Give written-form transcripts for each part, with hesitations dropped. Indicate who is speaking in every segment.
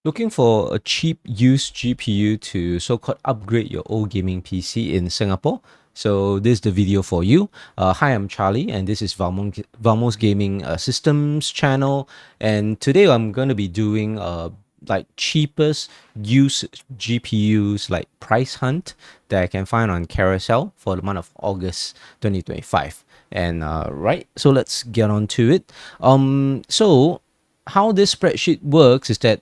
Speaker 1: Looking for a cheap used GPU to so-called upgrade your old gaming PC in Singapore? So this is the video for you. Hi, I'm Charlie, and this is Valmos Gaming Systems channel. And today I'm going to be doing like cheapest used GPUs like price hunt that I can find on Carousell for the month of August 2025. And right, so let's get on to it. So how this spreadsheet works is that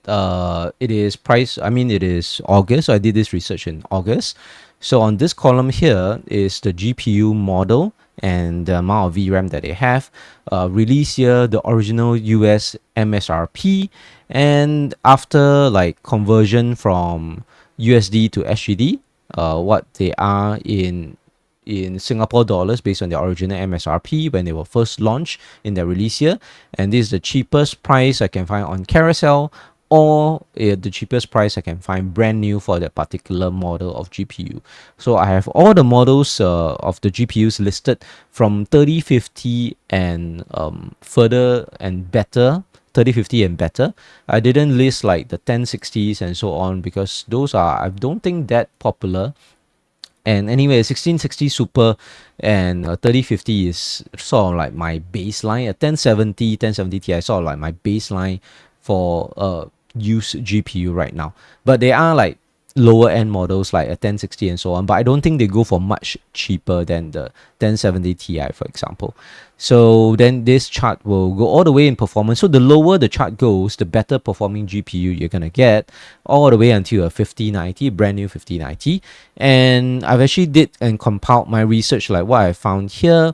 Speaker 1: it is August, so I did this research in August. So on this column here is the GPU model and the amount of VRAM that they have, release year, the original US MSRP, and after like conversion from USD to SGD, what they are in Singapore dollars based on their original MSRP when they were first launched in their release year. And this is the cheapest price I can find on Carousell, or the cheapest price I can find brand new for that particular model of GPU. So I have all the models of the GPUs listed from 3050 and further and better. 3050 and better. I didn't list like the 1060s and so on because those are, I don't think, that popular. And anyway, 1660 Super and 3050 is sort of like my baseline. A 1070 Ti is sort of like my baseline for used GPU right now. But they are like lower end models like a 1060 and so on, but I don't think they go for much cheaper than the 1070 Ti, for example. So then this chart will go all the way in performance. So the lower the chart goes, the better performing GPU you're gonna get, all the way until a 5090, brand new 5090. And I've actually did and compiled my research, like what I found here.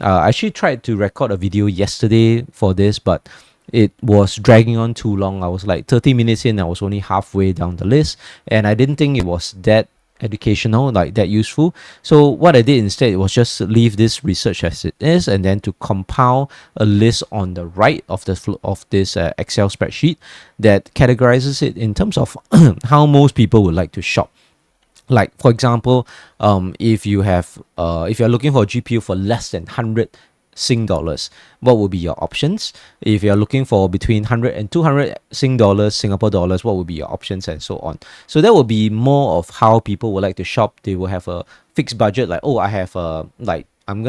Speaker 1: I actually tried to record a video yesterday for this, but it was dragging on too long. I was like 30 minutes in, I was only halfway down the list, and I didn't think it was that educational, like that useful. So what I did instead was just leave this research as it is, and then to compile a list on the right of this Excel spreadsheet that categorizes it in terms of how most people would like to shop. Like for example, if you're looking for a GPU for less than 100 Sing dollars, what would be your options? If you're looking for between 100 and 200 Sing dollars, Singapore dollars, what would be your options, and so on. So that will be more of how people would like to shop. They will have a fixed budget, like, oh, I have I'm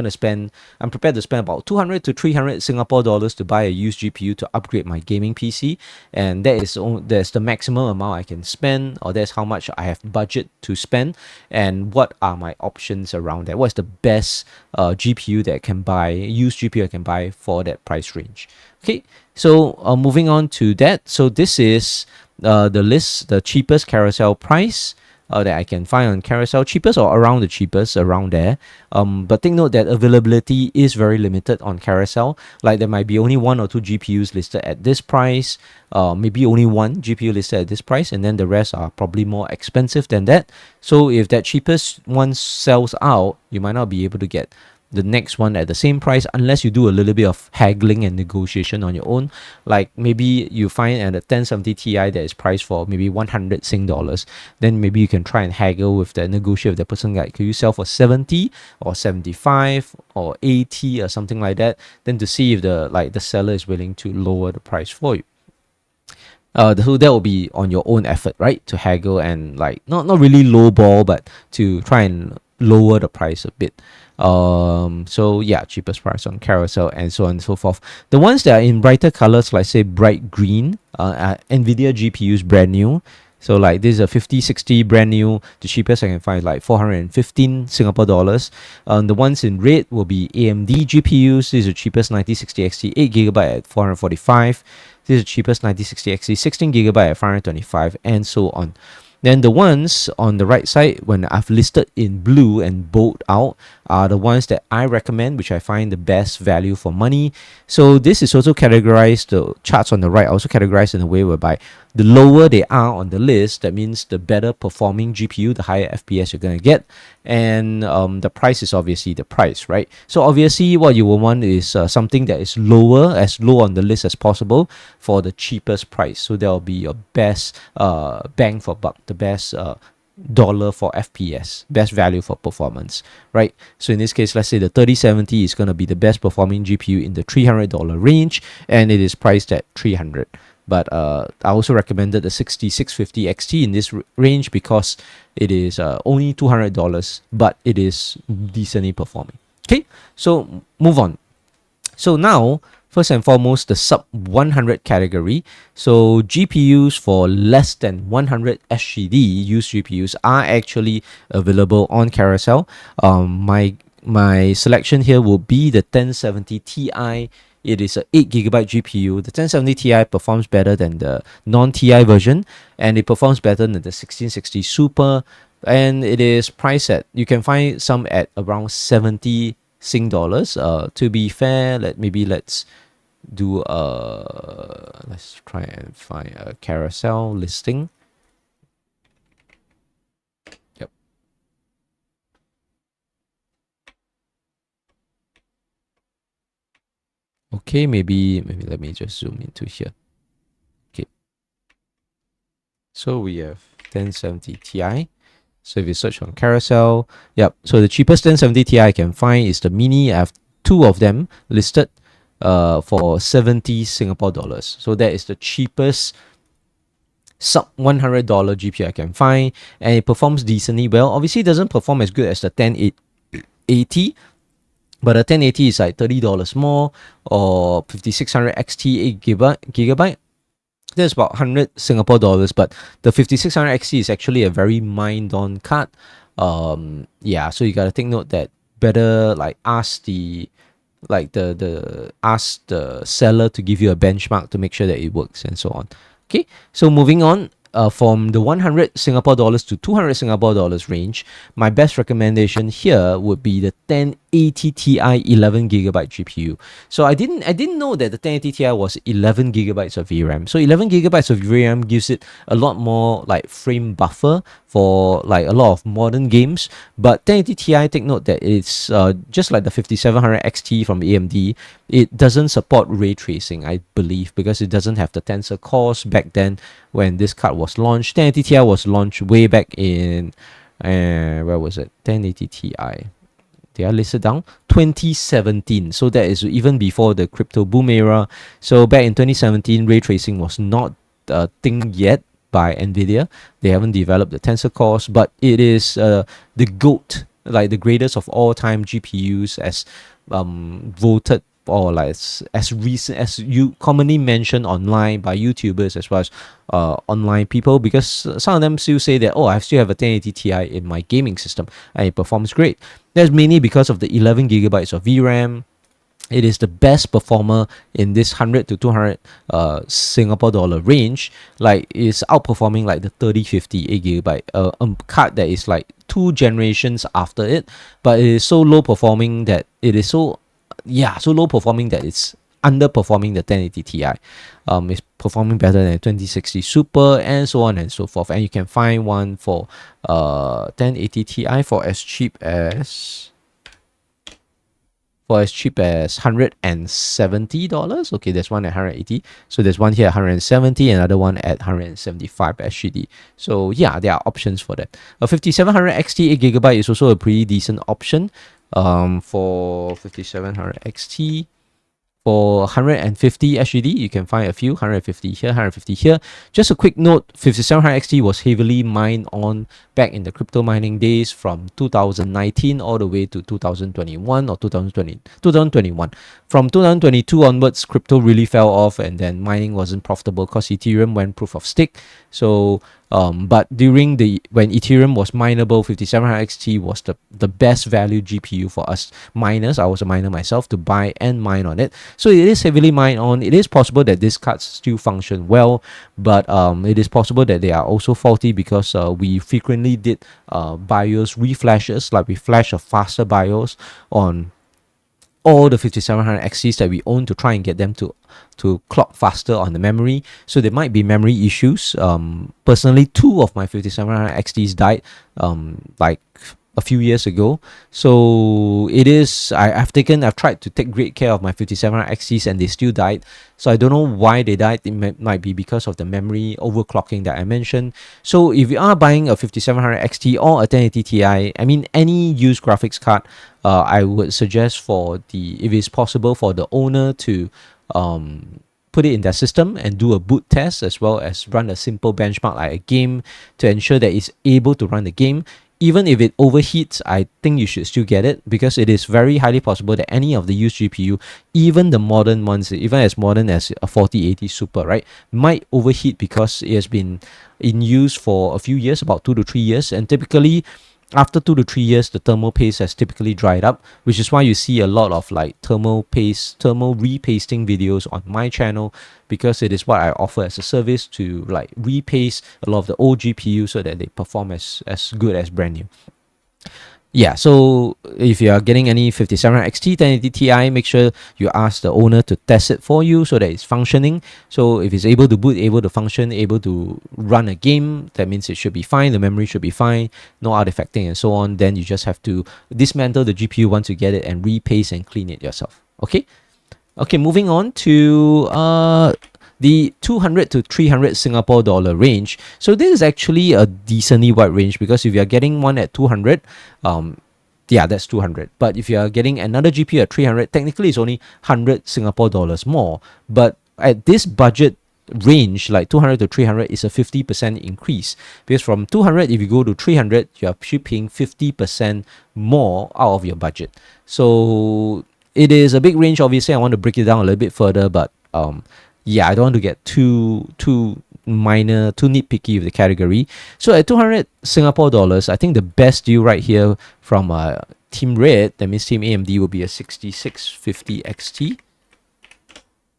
Speaker 1: prepared to spend about 200 to 300 Singapore dollars to buy a used GPU to upgrade my gaming PC, and that's the maximum amount I can spend, or that's how much I have budget to spend, and what are my options around that. What's the best GPU that I can buy, used GPU I can buy for that price range. Okay, so moving on to that. So this is the list, the cheapest Carousell price that I can find on Carousell, cheapest or around the cheapest, around there. But take note that availability is very limited on Carousell. Like there might be only one or two GPUs listed at this price, maybe only one GPU listed at this price, and then the rest are probably more expensive than that. So if that cheapest one sells out, you might not be able to get the next one at the same price unless you do a little bit of haggling and negotiation on your own. Like maybe you find at a 1070 Ti that is priced for maybe 100 Sing dollars, then maybe you can try and haggle with the negotiate with the person, like, could you sell for 70 or 75 or 80 or something like that, then to see if the seller is willing to lower the price for you. So that will be on your own effort, right? To haggle and like not really low ball, but to try and lower the price a bit. So yeah, cheapest price on Carousell and so on and so forth. The ones that are in brighter colors, like say bright green, NVIDIA GPUs brand new. So like this is a 5060 brand new. The cheapest I can find is like 415 Singapore dollars. The ones in red will be AMD GPUs. This is the cheapest 9060 XT 8GB at 445. This is the cheapest 9060 XT 16GB at 525, and so on. Then the ones on the right side, when I've listed in blue and bold out, are the ones that I recommend, which I find the best value for money. So this is also categorized, the charts on the right also categorized in a way whereby the lower they are on the list, that means the better performing GPU, the higher FPS you're going to get. And the price is obviously the price, right? So obviously what you will want is something that is lower, as low on the list as possible for the cheapest price. So that will be your best bang for buck, the best dollar for FPS, best value for performance, right? So in this case, let's say the 3070 is going to be the best performing GPU in the $300 range, and it is priced at 300. but I also recommended the 6650 XT in this range because it is only $200, but it is decently performing. Okay, so move on. So now, first and foremost, the sub 100 category. So GPUs for less than 100 SGD used GPUs are actually available on Carousell. My selection here will be the 1070 Ti. It is a 8GB GPU. The 1070 Ti performs better than the non-Ti version, and it performs better than the 1660 Super. And it is priced at, you can find some at around 70 Sing dollars. To be fair, let's do let's try and find a Carousell listing. Yep. Okay, maybe let me just zoom into here. Okay. So we have 1070 Ti. So if you search on Carousell, yep. So the cheapest 1070 Ti I can find is the Mini. I have two of them listed for 70 Singapore dollars. So that is the cheapest sub $100 GPU I can find, and it performs decently well. Obviously, it doesn't perform as good as the 1080, but the 1080 is like $30 more, or 5600 XT 8GB. That's about 100 Singapore dollars, but the 5600 XT is actually a very mined-on card. Yeah, so you gotta take note that better like ask the seller to give you a benchmark to make sure that it works and so on. Okay, so moving on, from the 100 Singapore dollars to 200 Singapore dollars range, my best recommendation here would be the 1080 Ti 11GB GPU. So I didn't know that the 1080 Ti was 11GB of VRAM. So 11GB of VRAM gives it a lot more like frame buffer for like a lot of modern games. But 1080 Ti, take note that it's just like the 5700 XT from AMD, it doesn't support ray tracing, I believe, because it doesn't have the tensor cores back then when this card was launched. 1080 Ti was launched way back in where was it? 1080 Ti. They are listed down 2017. So that is even before the crypto boom era. So back in 2017, ray tracing was not a thing yet by Nvidia. They haven't developed the tensor cores, but it is the GOAT, like the greatest of all time GPUs, as voted, or like as recent as you commonly mentioned online by YouTubers as well as online people, because some of them still say that, oh, I still have a 1080 Ti in my gaming system and it performs great. That's mainly because of the 11GB of VRAM. It is the best performer in this 100 to 200 Singapore dollar range. Like, it's outperforming like the 3050 8GB card that is like 2 generations after it, but it is so low performing that it's underperforming the 1080 Ti. It's performing better than 2060 Super and so on and so forth. And you can find one for 1080 Ti for as cheap as $170. Okay, there's one at 180. So there's one here at 170, another one at 175 SGD. So yeah, there are options for that. A 5700 XT 8GB is also a pretty decent option. For 5700 XT, for 150 SGD, you can find a few, 150 here, 150 here. Just a quick note, 5700 XT was heavily mined on back in the crypto mining days from 2019 all the way to 2021 or 2021. From 2022 onwards, crypto really fell off, and then mining wasn't profitable because Ethereum went proof of stake. So but when Ethereum was mineable, 5700 XT was the best value GPU for us miners. I was a miner myself, to buy and mine on it. So it is heavily mined on. It is possible that these cards still function well, but it is possible that they are also faulty because we frequently did BIOS reflashes, like we flash a faster BIOS on all the 5700 XTs that we own to try and get them to clock faster on the memory. So there might be memory issues. Personally, 2 of my 5700 XTs died like a few years ago. So it is, I've tried to take great care of my 5700 XTs and they still died. So I don't know why they died. It might be because of the memory overclocking that I mentioned. So if you are buying a 5700 XT or a 1080 Ti, I mean any used graphics card, I would suggest if it's possible for the owner to put it in their system and do a boot test, as well as run a simple benchmark like a game to ensure that it's able to run the game. Even if it overheats, I think you should still get it, because it is very highly possible that any of the used GPU, even the modern ones, even as modern as a 4080 Super, right, might overheat because it has been in use for a few years, about 2 to 3 years, and typically after 2 to 3 years, the thermal paste has typically dried up, which is why you see a lot of like thermal repasting videos on my channel, because it is what I offer as a service to like repaste a lot of the old GPUs so that they perform as good as brand new. Yeah, so if you are getting any 5700 XT 1080 Ti, make sure you ask the owner to test it for you so that it's functioning. So if it's able to boot, able to function, able to run a game, that means it should be fine, the memory should be fine, no artifacting and so on. Then you just have to dismantle the GPU once you get it and repaste and clean it yourself. Okay, moving on to the 200 to 300 Singapore dollar range. So this is actually a decently wide range, because if you're getting one at 200, yeah, that's 200. But if you're getting another GPU at 300, technically it's only 100 Singapore dollars more. But at this budget range, like 200 to 300, is a 50% increase, because from 200, if you go to 300, you're actually paying 50% more out of your budget. So it is a big range. Obviously, I want to break it down a little bit further, but yeah, I don't want to get too minor, too nitpicky with the category. So at 200 Singapore dollars, I think the best deal right here from Team Red, that means Team AMD, will be a 6650 XT.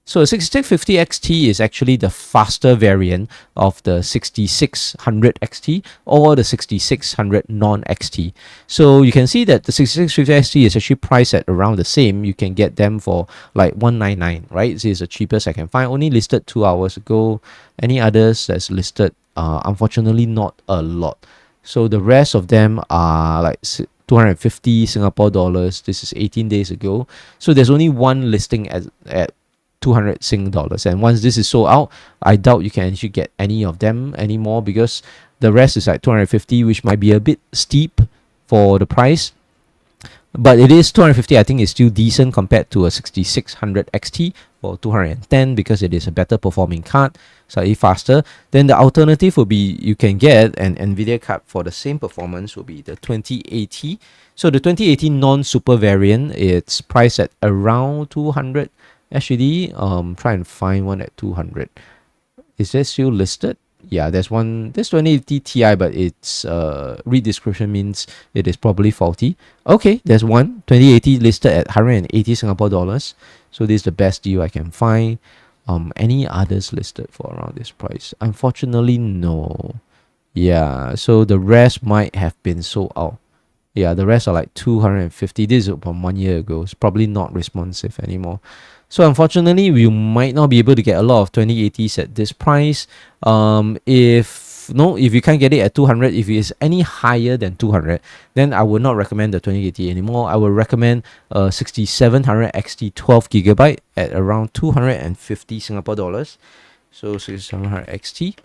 Speaker 1: So a 6650 XT is actually the faster variant of the 6600 XT or the 6600 non-XT. So you can see that the 6650 XT is actually priced at around the same. You can get them for like 199, right? This is the cheapest I can find. Only listed 2 hours ago. Any others that's listed? Unfortunately, not a lot. So the rest of them are like 250 Singapore dollars. This is 18 days ago. So there's only one listing at 200 Sing dollars, and once this is sold out, I doubt you can actually get any of them anymore, because the rest is like 250, which might be a bit steep for the price, but it is 250. I think it's still decent compared to a 6600 XT for 210, because it is a better performing card, slightly faster. Then the alternative will be, you can get an Nvidia card for the same performance, will be the 2080. So the 2080 non-super variant, it's priced at around 200 SGD. Try and find one at 200. Is that still listed? Yeah, there's one. There's 2080 Ti, but its read description means it is probably faulty. Okay, there's one 2080 listed at 180 Singapore dollars. So this is the best deal I can find. Any others listed for around this price? Unfortunately, no. Yeah, so the rest might have been sold out. Yeah, the rest are like 250. This is from 1 year ago. It's probably not responsive anymore. So unfortunately, you might not be able to get a lot of 2080s at this price. If you can't get it at 200, if it's any higher than 200, then I would not recommend the 2080 anymore. I would recommend 6700 XT 12GB at around 250 Singapore dollars. So 6700 XT.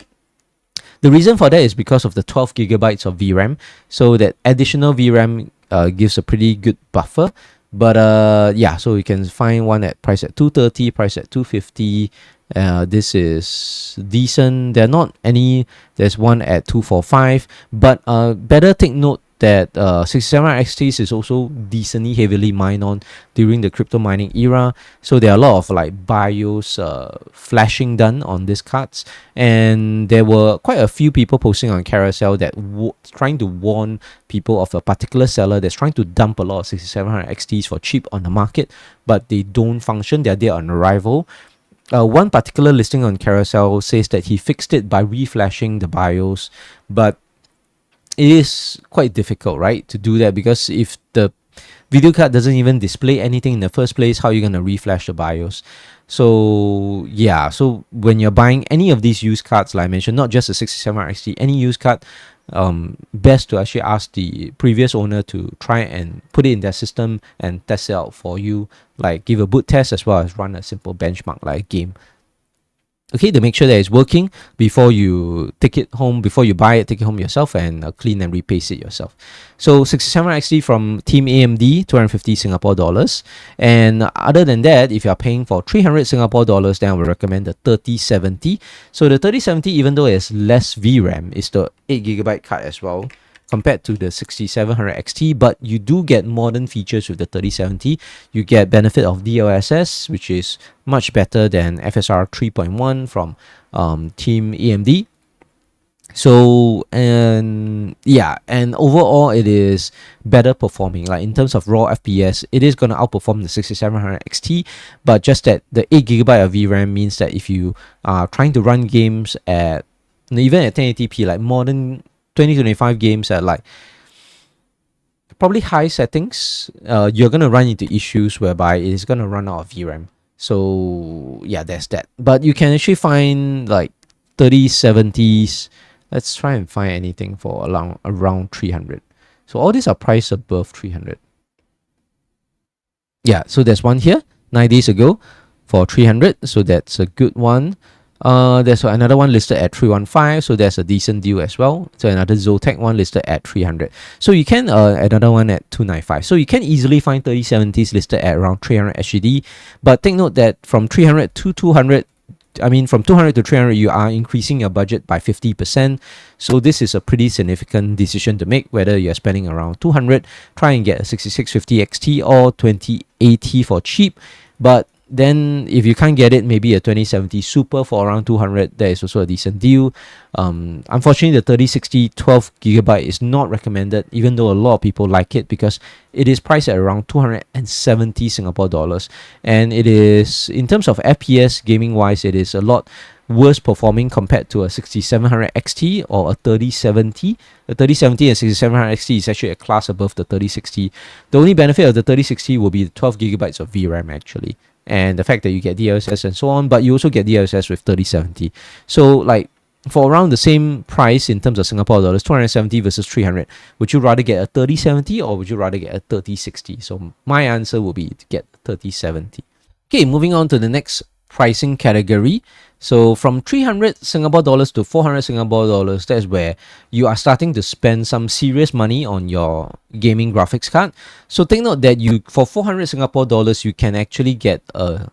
Speaker 1: The reason for that is because of the 12GB of VRAM. So that additional VRAM gives a pretty good buffer. But yeah, so you can find one at price at 230, price at 250. This is decent. There are not any. There's one at 245. But better take note that 6700 XTs is also decently heavily mined on during the crypto mining era. So there are a lot of like BIOS flashing done on these cards, and there were quite a few people posting on carousell that trying to warn people of a particular seller that's trying to dump a lot of 6700 XTs for cheap on the market, but they don't function. They're there on arrival. One particular listing on carousell says that he fixed it by reflashing the BIOS, but it is quite difficult, right, to do that, because if the video card doesn't even display anything in the first place, how are you going to reflash the BIOS? So yeah, so when you're buying any of these used cards, like I mentioned, not just a 6700 XT, any used card, best to actually ask the previous owner to try and put it in their system and test it out for you, like give a boot test as well as run a simple benchmark like a game. Okay, to make sure that it's working before you take it home, before you buy it, take it home yourself and clean and repaste it yourself. So 67XT from Team AMD, 250 Singapore dollars. And other than that, if you are paying for 300 Singapore dollars, then I would recommend the 3070. So the 3070, even though it's less VRAM, is the 8GB card as well, compared to the 6700 XT, but you do get modern features with the 3070. You get benefit of DLSS, which is much better than FSR 3.1 from Team AMD. So, and yeah, and overall it is better performing. Like in terms of raw FPS, it is going to outperform the 6700 XT, but just that the 8GB of VRAM means that if you are trying to run games at even at 1080p, like modern 2025 games at like probably high settings, you're gonna run into issues whereby it is gonna run out of VRAM. So yeah, there's that. But you can actually find like 3070s. Let's try and find anything for around 300. So all these are priced above 300. Yeah, so there's one here 9 days ago for 300. So that's a good one. There's another one listed at 315, so there's a decent deal as well. So another Zotac one listed at 300. So you can another one at 295. So you can easily find 3070s listed at around 300 SGD. But take note that from 300 to 200, from 200 to 300, you are increasing your budget by 50%. So this is a pretty significant decision to make, whether you're spending around 200, try and get a 6650 XT or 2080 for cheap. But then if you can't get it, maybe a 2070 Super for around 200, that is also a decent deal. Unfortunately, the 3060 12GB is not recommended, even though a lot of people like it, because it is priced at around 270 Singapore dollars. And it is, in terms of FPS gaming wise, it is a lot worse performing compared to a 6700 XT or a 3070. The 3070 and 6700 XT is actually a class above the 3060. The only benefit of the 3060 will be the 12GB of VRAM actually, and the fact that you get DLSS and so on, but you also get DLSS with 3070. So like for around the same price in terms of Singapore dollars, 270 versus 300, would you rather get a 3070 or would you rather get a 3060? So my answer will be to get 3070. Okay, moving on to the next pricing category. So from 300 Singapore dollars to 400 Singapore dollars, that's where you are starting to spend some serious money on your gaming graphics card. So take note that for 400 Singapore dollars, you can actually get a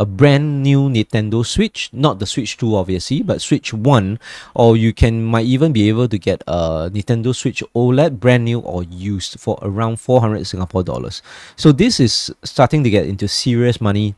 Speaker 1: brand new Nintendo Switch, not the Switch 2 obviously, but Switch 1, or you might even be able to get a Nintendo Switch OLED brand new or used for around 400 Singapore dollars. So this is starting to get into serious money.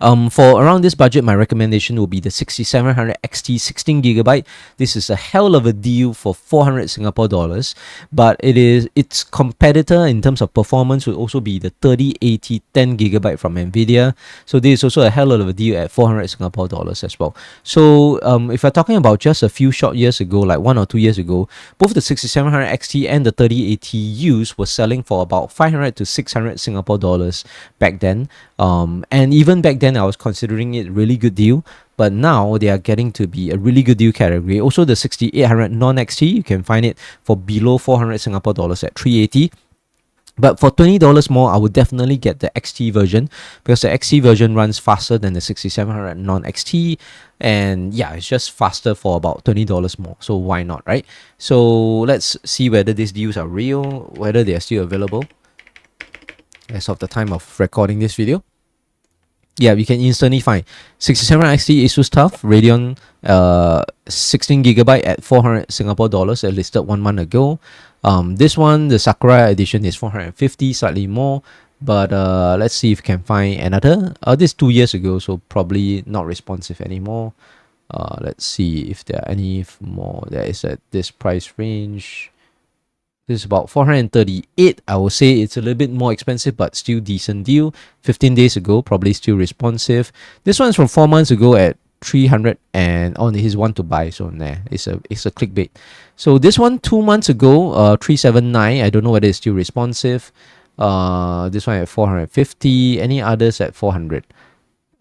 Speaker 1: For around this budget, my recommendation will be the 6700 XT 16GB. This is a hell of a deal for 400 Singapore dollars, but its competitor in terms of performance would also be the 3080 10GB from Nvidia. So this is also a hell of a deal at 400 Singapore dollars as well. So if you're talking about just a few short years ago, like 1 or 2 years ago, both the 6700 XT and the 3080 used were selling for about 500 to 600 Singapore dollars back then. And even back then, I was considering it a really good deal, but now they are getting to be a really good deal category. Also, the 6800 non-XT, you can find it for below 400 Singapore dollars at 380. But for $20 more, I would definitely get the XT version, because the XT version runs faster than the 6700 non-XT, and yeah, it's just faster for about $20 more. So why not, right? So let's see whether these deals are real, whether they are still available as of the time of recording this video. Yeah, we can instantly find 6700 XT Asus TUF Radeon 16GB at 400 Singapore dollars, listed 1 month ago. This one, the Sakura edition, is 450, slightly more. But let's see if we can find another. This 2 years ago, so probably not responsive anymore. Let's see if there are any more that is at this price range. This is about 438. I would say it's a little bit more expensive, but still decent deal. 15 days ago, probably still responsive. This one's from 4 months ago at 300, and here's one to buy. So nah, it's a clickbait. So this one 2 months ago, 379. I don't know whether it's still responsive. This one at 450. Any others at 400?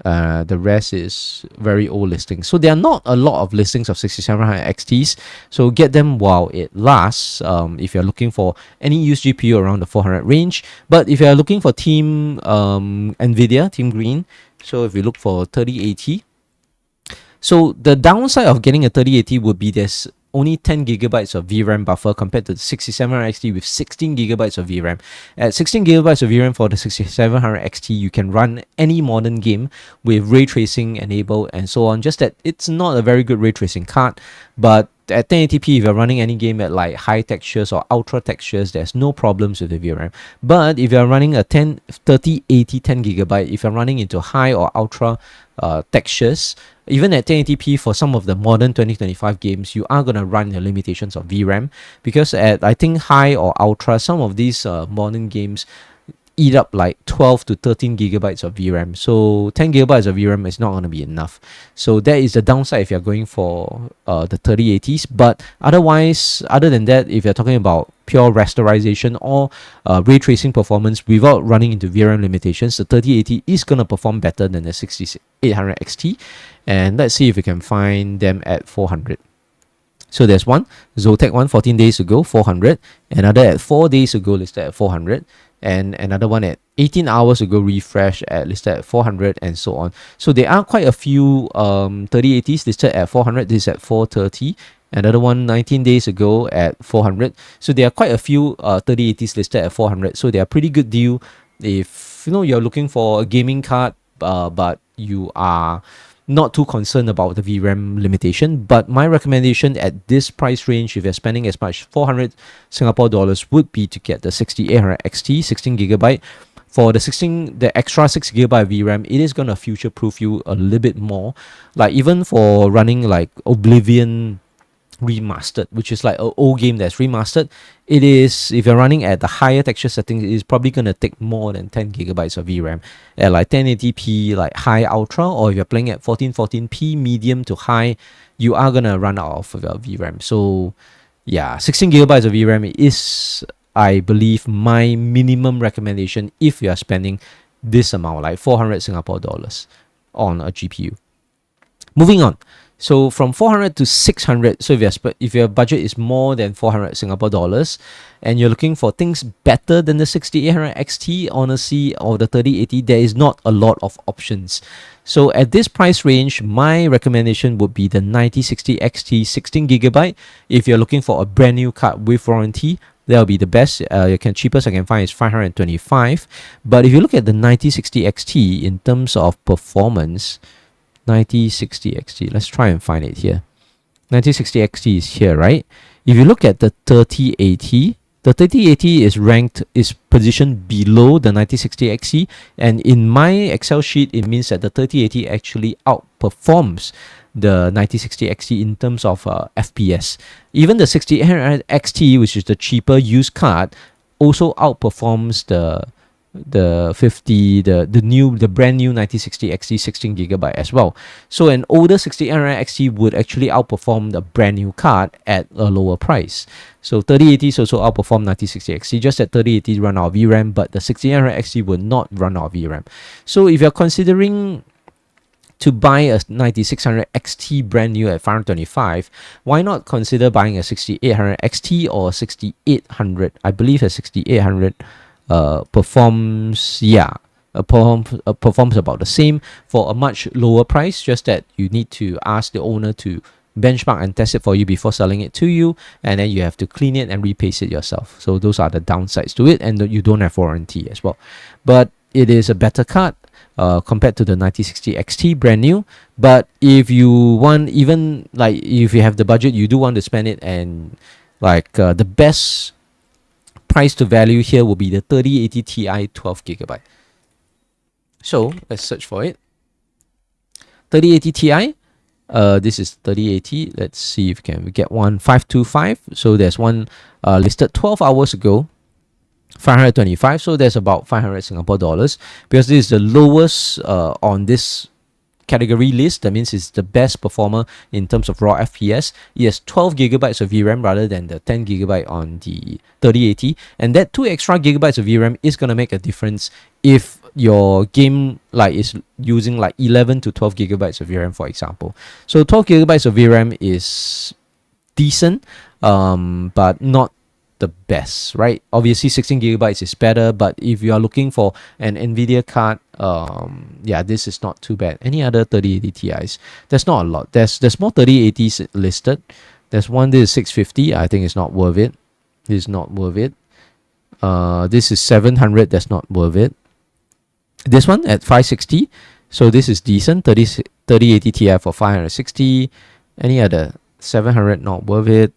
Speaker 1: The rest is very old listings. So there are not a lot of listings of 6700 XTs. So get them while it lasts. If you're looking for any used GPU around the 400 range. But if you're looking for Team Nvidia, Team Green. So if you look for 3080. So the downside of getting a 3080 would be there's only 10 gigabytes of VRAM buffer compared to the 6700 XT with 16 gigabytes of VRAM. At 16 gigabytes of VRAM for the 6700 XT, you can run any modern game with ray tracing enabled and so on. Just that it's not a very good ray tracing card, but at 1080p, if you're running any game at like high textures or ultra textures, there's no problems with the VRAM. But if you're running a 3080 10 gigabyte, if you're running into high or ultra textures, even at 1080p for some of the modern 2025 games, you are going to run the limitations of VRAM, because at I think high or ultra, some of these modern games eat up like 12 to 13 gigabytes of VRAM. So 10 gigabytes of VRAM is not going to be enough. So that is the downside if you're going for the 3080s. But otherwise, other than that, if you're talking about pure rasterization or ray tracing performance without running into VRAM limitations, the 3080 is going to perform better than the 6800 XT. And let's see if we can find them at 400. So there's one, Zotac one 14 days ago, 400. Another at 4 days ago, listed at 400. And another one at 18 hours ago, refresh at listed at 400, and so on. So there are quite a few 3080s listed at 400. This is at 430. Another one 19 days ago at 400. So there are quite a few 3080s listed at 400. So they are pretty good deal if you're looking for a gaming card, but you are not too concerned about the VRAM limitation. But my recommendation at this price range, if you're spending as much 400 Singapore dollars, would be to get the 6800 XT 16 gigabyte. For the extra 6 gigabyte VRAM, it is gonna future proof you a little bit more. Like even for running like Oblivion Remastered, which is like an old game that's remastered, it is, if you're running at the higher texture settings, it is probably going to take more than 10 gigabytes of VRAM at like 1080p like high ultra, or if you're playing at 1440p medium to high, you are going to run out of VRAM. So yeah, 16 gigabytes of VRAM is, I believe, my minimum recommendation if you are spending this amount, like 400 Singapore dollars on a GPU. Moving on. So from 400 to 600, so if your budget is more than 400 Singapore dollars and you're looking for things better than the 6800 XT, honestly, or the 3080, there is not a lot of options. So at this price range, my recommendation would be the 9060 XT 16 gigabyte. If you're looking for a brand new card with warranty, that'll be the best. Cheapest I can find is 525. But if you look at the 9060 XT in terms of performance, 9060 XT. Let's try and find it here. 9060 XT is here, right? If you look at the 3080, the 3080 is positioned below the 9060 XT, and in my Excel sheet, it means that the 3080 actually outperforms the 9060 XT in terms of FPS. Even the 6800 XT, which is the cheaper used card, also outperforms the brand new 9060 XT 16 gigabyte as well. So an older 6800 XT would actually outperform the brand new card at a lower price. So 3080s also outperform 9060 XT, just that 3080s run out of VRAM, but the 6800 XT would not run out of VRAM. So if you're considering to buy a 9600 XT brand new at 525, why not consider buying a 6800 XT or 6800? I believe a 6800 performs about the same for a much lower price, just that you need to ask the owner to benchmark and test it for you before selling it to you, and then you have to clean it and repaste it yourself. So those are the downsides to it, and you don't have warranty as well. But it is a better card compared to the 9060 XT brand new. But if you want, even like if you have the budget, you do want to spend it, and like the best price to value here will be the 3080 Ti 12 gigabyte. So let's search for it. 3080 Ti. This is 3080. Let's see if we get one 525. So there's one listed 12 hours ago, 525. So there's about 500 Singapore dollars, because this is the lowest on this category list. That means it's the best performer in terms of raw FPS. It has 12 gigabytes of VRAM rather than the 10 gigabyte on the 3080, and that 2 extra gigabytes of VRAM is going to make a difference if your game like is using like 11 to 12 gigabytes of VRAM, for example. So 12 gigabytes of VRAM is decent, but not the best, right? Obviously 16 gigabytes is better, but if you are looking for an Nvidia card, yeah, this is not too bad. Any other 3080 Ti's? There's not a lot. There's more 3080s listed. There's one, this is 650. I think it's not worth it. It's not worth it. This is 700. That's not worth it. This one at 560. So this is decent. 3080 Ti for 560. Any other? 700, not worth it.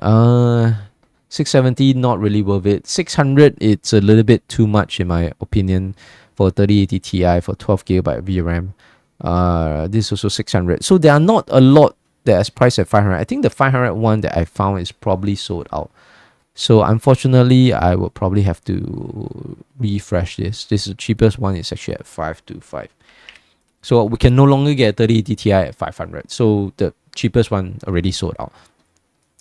Speaker 1: 670, not really worth it. 600, it's a little bit too much in my opinion for 3080 Ti for 12 gigabyte VRAM. This is also 600. So there are not a lot that is priced at 500. I think the 500 one that I found is probably sold out. So unfortunately, I will probably have to refresh this. This is the cheapest one. It's actually at 525. So we can no longer get 3080 Ti at 500. So the cheapest one already sold out.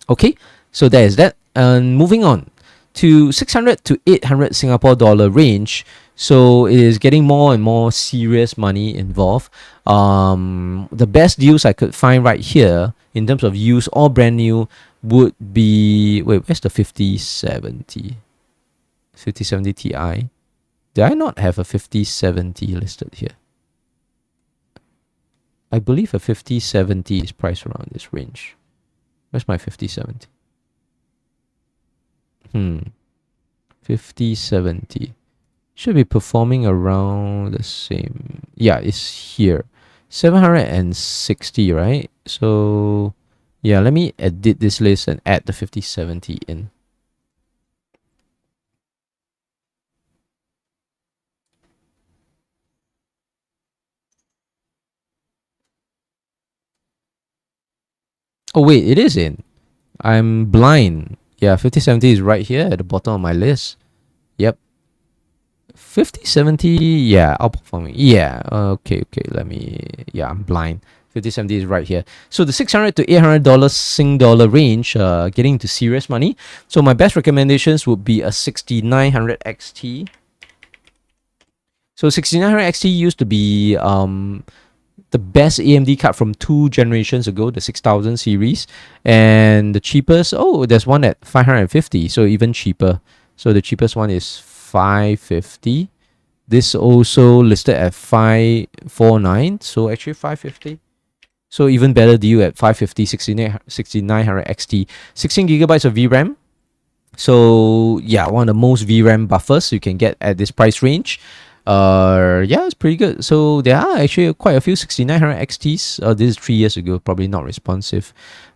Speaker 1: Okay, so there is that. And moving on to 600 to 800 Singapore dollar range. So it is getting more and more serious money involved. The best deals I could find right here in terms of used or brand new would be, wait, where's the 5070? 5070 Ti. Did I not have a 5070 listed here? I believe a 5070 is priced around this range. Where's my 5070? 5070 should be performing around the same. Yeah, it's here. 760, right? So yeah, let me edit this list and add the 5070 in. Oh wait, it is in. I'm blind. Yeah, 5070 is right here at the bottom of my list. Yep. 5070, yeah, outperforming. Yeah, okay, let me, yeah, I'm blind. 5070 is right here. So the 600 to $800 Sing dollar range, getting into serious money. So my best recommendations would be a 6900 XT. So 6900 XT used to be the best AMD card from 2 generations ago, the 6000 series. And the cheapest, oh, there's one at 550, so even cheaper. So the cheapest one is 550. This also listed at 549, so actually 550. So even better deal at 550, 6900 XT. 16 gigabytes of VRAM. So yeah, one of the most VRAM buffers you can get at this price range. Yeah, it's pretty good. So there are actually quite a few 6900 XTs. This is 3 years ago, probably not responsive.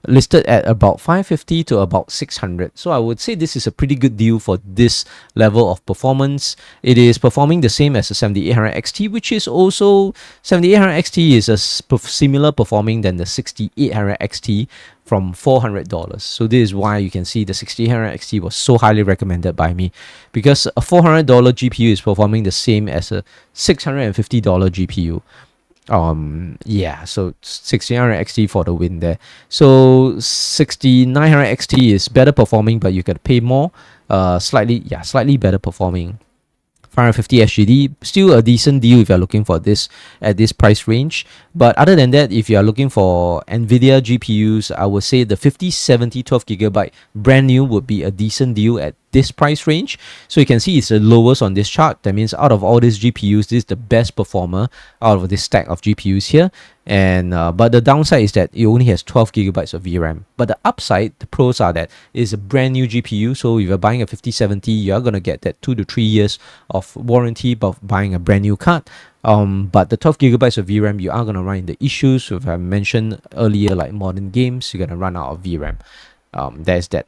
Speaker 1: Listed at about 550 to about 600. So I would say this is a pretty good deal for this level of performance. It is performing the same as the 7800 XT, which is also 7800 XT is a similar performing than the 6800 XT from $400. So this is why you can see the 6800 XT was so highly recommended by me, because a $400 GPU is performing the same as a $650 GPU. Yeah, so 6900 XT for the win there. So 6900 XT is better performing, but you gotta pay more. Slightly better performing. 550 SGD, still a decent deal if you're looking for this at this price range. But other than that, if you're looking for Nvidia GPUs, I would say the 5070 12GB brand new would be a decent deal at this price range. So you can see it's the lowest on this chart. That means out of all these GPUs, this is the best performer out of this stack of GPUs here. And but the downside is that it only has 12 gigabytes of VRAM. But the upside, the pros are that it's a brand new GPU. So if you're buying a 5070, you're gonna get that 2 to 3 years of warranty of buying a brand new card. But the 12 gigabytes of VRAM, you are gonna run into issues. So if I mentioned earlier, like modern games, you're gonna run out of VRAM. There's that.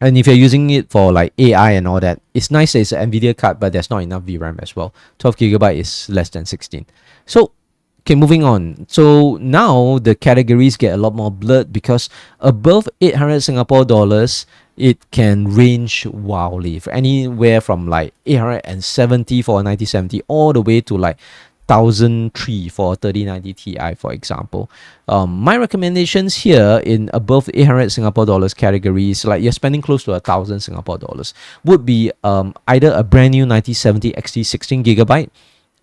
Speaker 1: And if you're using it for like AI and all that, it's nice that it's an Nvidia card, but there's not enough VRAM as well. 12 gigabyte is less than 16. So okay, moving on. So now the categories get a lot more blurred, because above 800 Singapore dollars, it can range wildly for anywhere from like 870 for a 9070 all the way to like 1003 for a 3090 Ti, for example. My recommendations here in above 800 Singapore dollars categories, like you're spending close to 1000 Singapore dollars, would be either a brand new 9070 XT 16 gigabyte,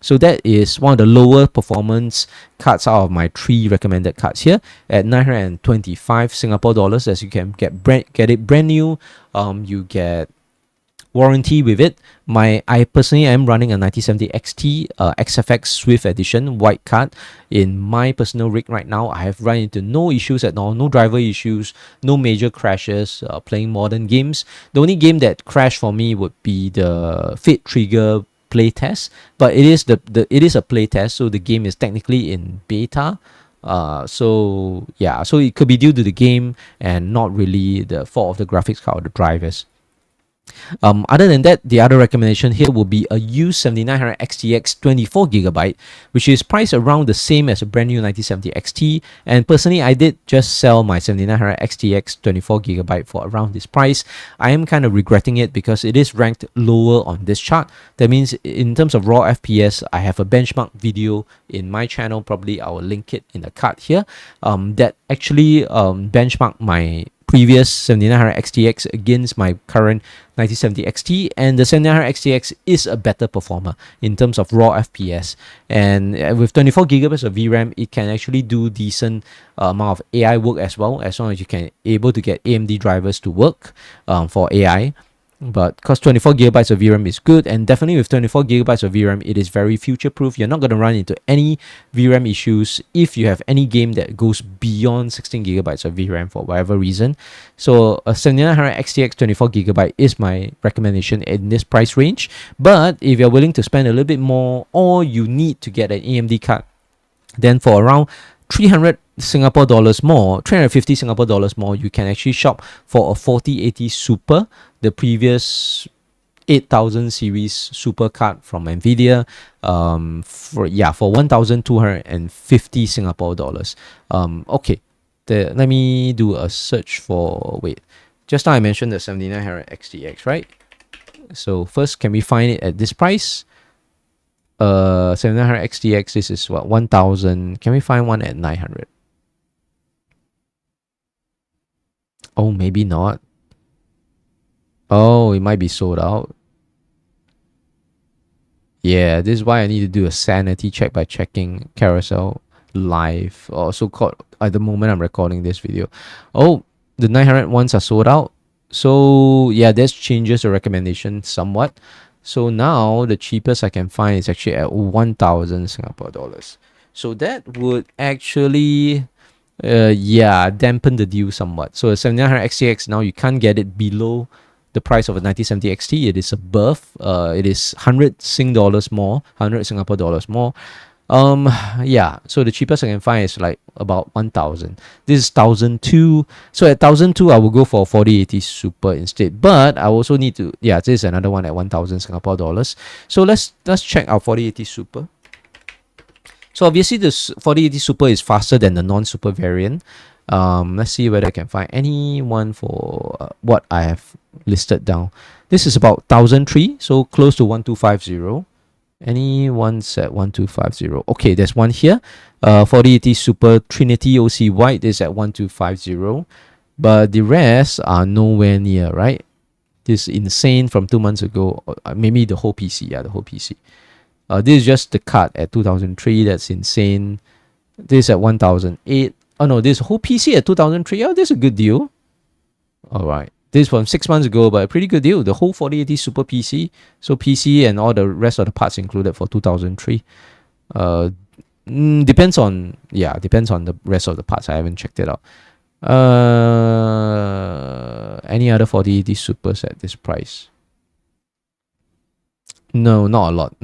Speaker 1: So that is one of the lower performance cards out of my 3 recommended cards here at 925 Singapore dollars. As you can get it brand new, you get warranty with it. I personally am running a 9070 XT XFX Swift Edition white card in my personal rig right now. I have run into no issues at all, no driver issues, no major crashes playing modern games. The only game that crashed for me would be the Fate Trigger playtest, but it is it is a playtest, so the game is technically in beta. So yeah, so it could be due to the game and not really the fault of the graphics card or the drivers. Other than that, the other recommendation here will be a used 7900 XTX 24GB, which is priced around the same as a brand new 9070 XT. And personally, I did just sell my 7900 XTX 24GB for around this price. I am kind of regretting it because it is ranked lower on this chart. That means in terms of raw FPS, I have a benchmark video in my channel. Probably I will link it in the card here. That actually benchmark my previous 7900 XTX against my current 9070 XT, and the 7900 XTX is a better performer in terms of raw FPS. And with 24 gigabytes of VRAM, it can actually do decent amount of AI work as well, as long as you can able to get AMD drivers to work for AI. But because 24 gigabytes of VRAM is good, and definitely with 24 gigabytes of VRAM, it is very future proof. You're not going to run into any VRAM issues if you have any game that goes beyond 16 gigabytes of VRAM for whatever reason. So a 7900 XTX 24 gigabyte is my recommendation in this price range. But if you're willing to spend a little bit more, or you need to get an AMD card, then for around 300 Singapore dollars more, 350 Singapore dollars more, you can actually shop for a 4080 Super, the previous 8000 series Super card from Nvidia, for 1250 Singapore dollars. Okay, let me do a search for, just now I mentioned the 7900 XTX, right? So first, can we find it at this price? 7900 XTX, this is what, 1000. Can we find one at 900? Oh, maybe not. Oh, it might be sold out. Yeah, this is why I need to do a sanity check by checking Carousell live, or so called at the moment I'm recording this video. Oh, the 900 ones are sold out. So yeah, this changes the recommendation somewhat. So now the cheapest I can find is actually at 1000 Singapore dollars. So that would actually dampen the deal somewhat. So a 7900 XTX, now you can't get it below the price of a 9070 XT. It is above. It is 100 Sing dollars more, 100 Singapore dollars more. Yeah, so the cheapest I can find is like about 1000. This is 1002. So at 1002 I will go for 4080 Super instead, but I also need to, this is another one at 1000 Singapore dollars. So let's check our 4080 Super. So obviously this 4080 Super is faster than the non-super variant. Let's see whether I can find any one for what I have listed down. This is about 1003, so close to 1250. Any ones at 1250? Okay, there's one here. 4080 Super Trinity OC White is at 1250, but the rest are nowhere near, right? This is insane from 2 months ago. Maybe the whole PC, the whole PC. This is just the card at 2003. That's insane. This at 1008. Oh no, this whole PC at 2003. Oh, this is a good deal. All right. This is from 6 months ago, but a pretty good deal. The whole 4080 Super PC. So PC and all the rest of the parts included for 2003. Depends on the rest of the parts. I haven't checked it out. Any other 4080 Supers at this price? No, not a lot.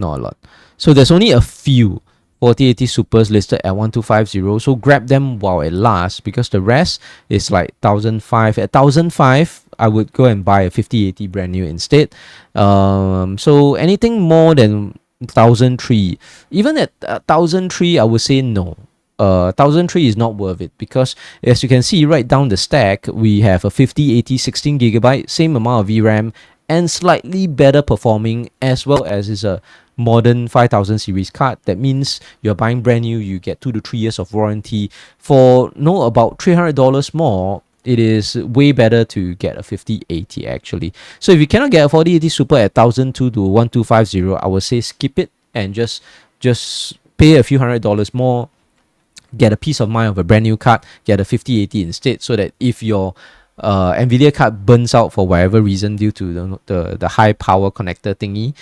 Speaker 1: So there's only a few 4080 Supers listed at 1250. So grab them while it lasts, because the rest is like 1005. At 1005, I would go and buy a 5080 brand new instead. So anything more than 1003, even at 1003, I would say no. 1003 is not worth it, because as you can see right down the stack, we have a 5080 16GB, same amount of VRAM, and slightly better performing, as well as is a modern 5000 series card. That means you're buying brand new, you get 2 to 3 years of warranty for about $300 more. It is way better to get a 5080 actually. So if you cannot get a 4080 Super at 1002 to 1250, I would say skip it. and just pay a few $100s more, get a peace of mind of a brand new card, get a 5080 instead, so that if your Nvidia card burns out for whatever reason due to the high power connector thingy,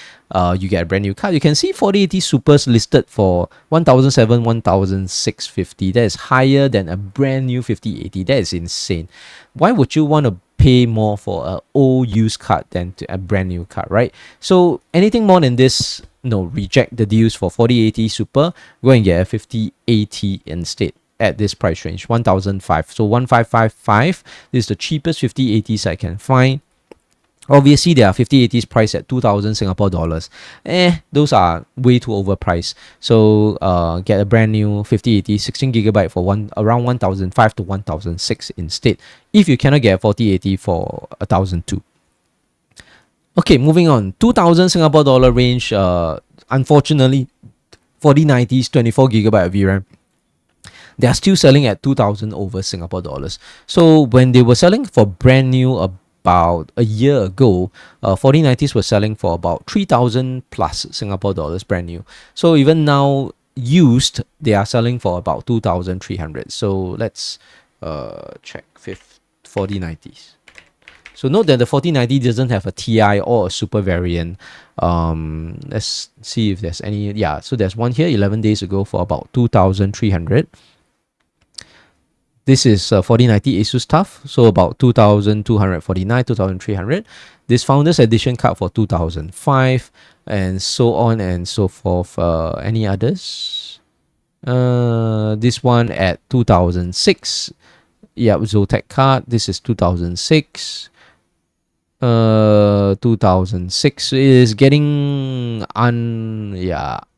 Speaker 1: you get a brand new card. You can see 4080 Supers listed for 1,700, 1,650. That is higher than a brand new 5080. That is insane. Why would you want to pay more for an old used card than to a brand new card, right? So anything more than this, no, reject the deals for 4080 Super. Go and get a 5080 instead at this price range, 1,005. So 1,555. This is the cheapest 5080s I can find. Obviously, there are 5080s priced at 2,000 Singapore dollars. Those are way too overpriced. So get a brand new 5080 16GB for around 1,005 to 1,006 instead, if you cannot get a 4080 for 1,002. Okay, moving on. 2,000 Singapore dollar range. Unfortunately, 4090s 24GB of VRAM, they are still selling at 2,000 over Singapore dollars. So when they were selling for brand new about a year ago, 4090s were selling for about 3,000 plus Singapore dollars brand new. So even now, used, they are selling for about 2,300. So let's check 4090s. So note that the 4090 doesn't have a TI or a super variant. Let's see if there's any. Yeah, so there's one here 11 days ago for about 2,300. This is 4090 Asus TUF, so about 2,249, 2,300. This Founders Edition card for 2,005, and so on and so forth. Any others? This one at 2,006. Yeah, Zotac card. This is 2,006. 2006 is getting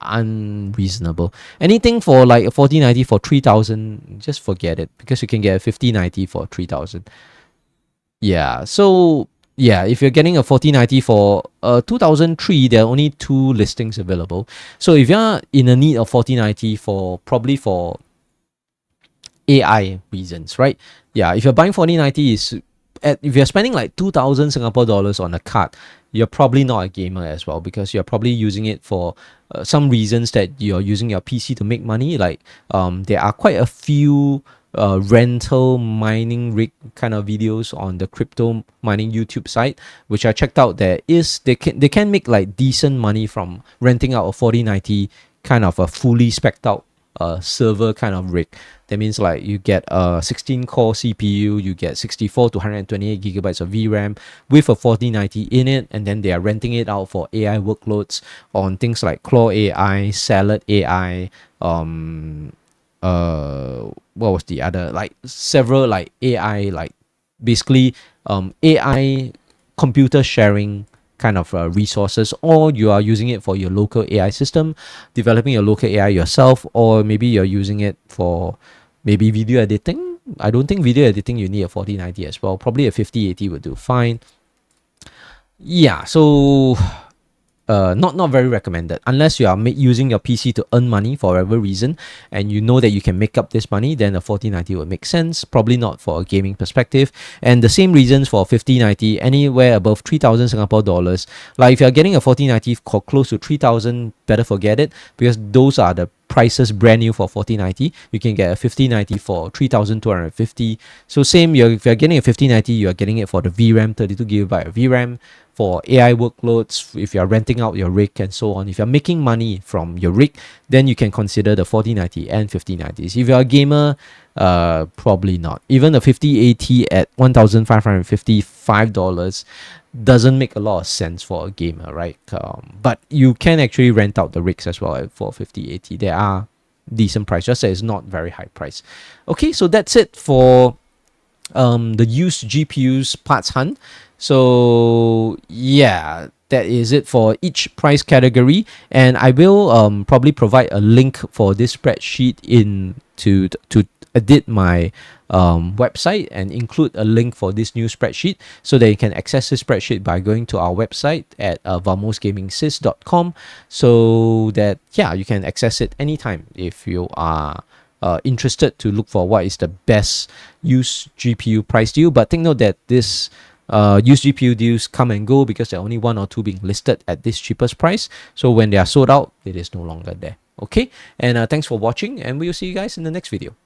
Speaker 1: unreasonable. Anything for like a 4090 for 3,000, just forget it, because you can get a 5090 for 3,000. Yeah, so yeah, if you're getting a 4090 for 2003, there are only 2 listings available. So if you're in a need of 4090 for probably for AI reasons, right? Yeah, if you're buying 4090 if you're spending like 2,000 Singapore dollars on a card, you're probably not a gamer as well, because you're probably using it for some reasons that you're using your PC to make money. Like there are quite a few rental mining rig kind of videos on the crypto mining YouTube site, which I checked out. They can make like decent money from renting out a 4090 kind of a fully spec'd out server kind of rig. That means like you get a 16-core CPU, you get 64 to 128 gigabytes of VRAM with a 4090 in it, and then they are renting it out for AI workloads on things like Claw AI, Salad AI, what was the other, like several like AI, like basically AI computer sharing kind of resources, or you are using it for your local AI system, developing your local AI yourself, or maybe you're using it for maybe video editing. I don't think video editing you need a 4090 as well. Probably a 5080 would do fine. Yeah, so not very recommended unless you are using your PC to earn money for whatever reason, and you know that you can make up this money. Then a 4090 would make sense. Probably not for a gaming perspective. And the same reasons for 5090, anywhere above 3,000 Singapore dollars. Like if you're getting a 4090 close to 3,000, better forget it, because those are the prices brand new for 4090. You can get a 5090 for 3,250. So same, if you're getting a 5090, you're getting it for the VRAM, 32GB of VRAM, for AI workloads, if you're renting out your rig and so on. If you're making money from your rig, then you can consider the 4090 and 5090s. If you're a gamer, probably not. Even the 5080 at $1,555 doesn't make a lot of sense for a gamer, right? But you can actually rent out the rigs as well for 5080. They are decent price, just that it's not very high price. Okay, so that's it for the used GPUs parts hunt. So yeah, that is it for each price category, and I will probably provide a link for this spreadsheet to edit my website, and include a link for this new spreadsheet, so that you can access this spreadsheet by going to our website at valmosgamingsys.com, so that you can access it anytime if you are interested to look for what is the best used GPU price deal. But take note that this used GPU deals come and go because there are only one or two being listed at this cheapest price. So when they are sold out, it is no longer there. Okay, and thanks for watching, and we'll see you guys in the next video.